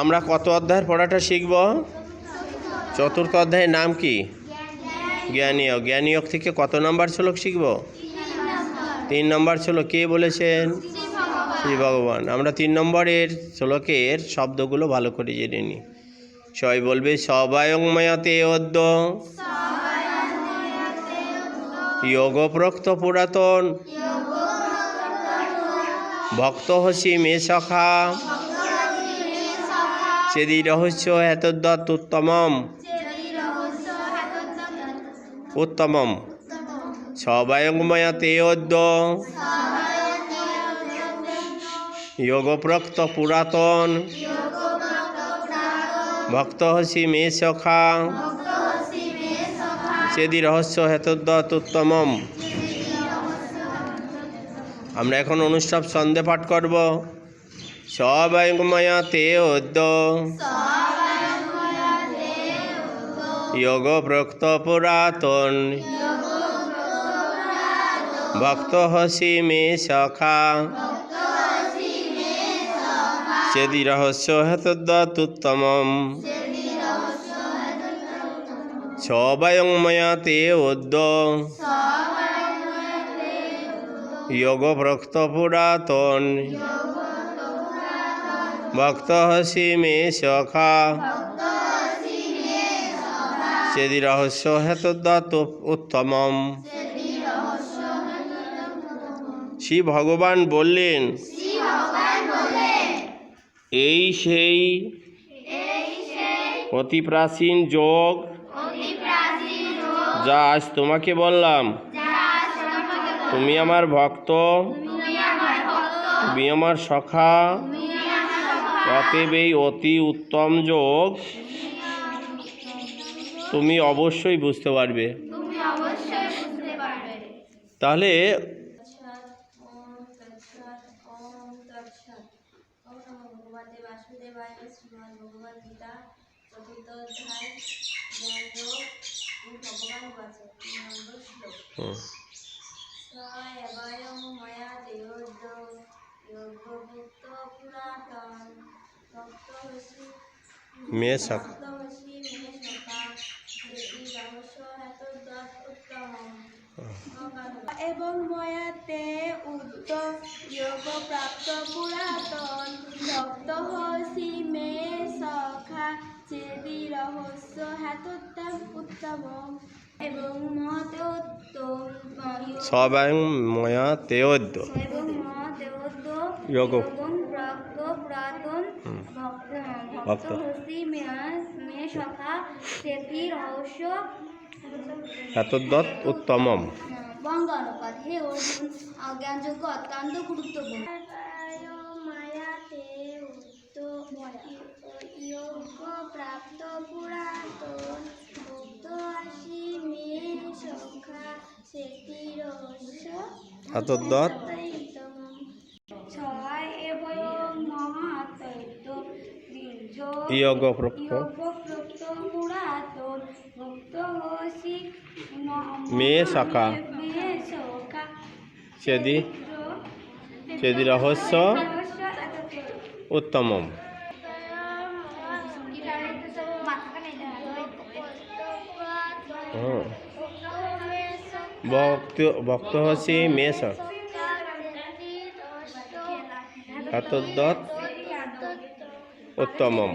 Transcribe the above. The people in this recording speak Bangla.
আমরা কত অধ্যায়ের পড়াটা শিখব? চতুর্থ অধ্যায়ের নাম কি? জ্ঞানীয়ক। জ্ঞানীয়ক থেকে কত নম্বর শ্লোক শিখব? 3 নম্বর শ্লোক। কে বলেছেন? শ্রী ভগবান। আমরা 3 নম্বরের শ্লোকের শব্দগুলো ভালো করে জেনে নিই। সবাই বলবে সবায়ংময়তে অদ্য যোগপ্রোক্ত পুরাতন ভক্ত হসি মে সখা চেদি রহস্য হেতদ্দত্ত উত্তমম উত্তমম। সবায়ংময়তে অদ্য যোগপ্রোক্ত পুরাতন ভক্ত হসি মে সখা চেদি রহস্য হেতদ্দত্ত উত্তমম। আমরা এখন অনুষ্ঠব ছন্দে পাঠ করব। সবায়ংময়তে অদ্য যোগপ্রোক্ত পুরাতন ভক্ত হসি মে সখা চেদি রহস্য হেতদ্দত্ত উত্তমম। সবায়ংময়তে অদ্য যোগপ্রোক্ত পুরাতন ভক্ত হসি মে সখা চেদি রহস্য হেতদ্দত্ত উত্তমম। শ্রী ভগবান বললেন, এই সেই অতি প্রাচীন যোগ যা আজ তোমাকে বললাম। তুমি আমার ভক্ত, তুমি আমার সখা। অতএব এই অতি উত্তম যোগ তুমি অবশ্যই বুঝতে পারবে। তাহলে মে সখা এবং ময়াতে উদ্য যোগ প্রাপ্ত পুরাতন ভক্ত হসি মে সখা চেদি রহস্য হেতোত্তম উত্তমম। এবং মতে উত্তম সবায়ংময়তে অদ্য এবং মতে উদ্য যোগ প্রাপ্ত পুরাতন ভক্ত হসি মে সখা চেদি রহস্য হেতদ্দত্ত উত্তমম। বঙ্গ অনুপাত। হে অর্জুন, জ্ঞানযোগ্য অত্যন্ত গুরুত্বপূর্ণ। মায়াতে যোগ প্রাপ্ত পুরাতন ভক্ত আসি মে সখা সেটি রহস্য হেতদ্দত্ত ছয় এবং মহাতত্ত্ব যোগপ্রোক্ত পুরাতন ভক্ত হসি মে সখা চেদি রহস্য উত্তমম। ভক্ত হসি মে সখা হেতদ্দত্ত উত্তমম।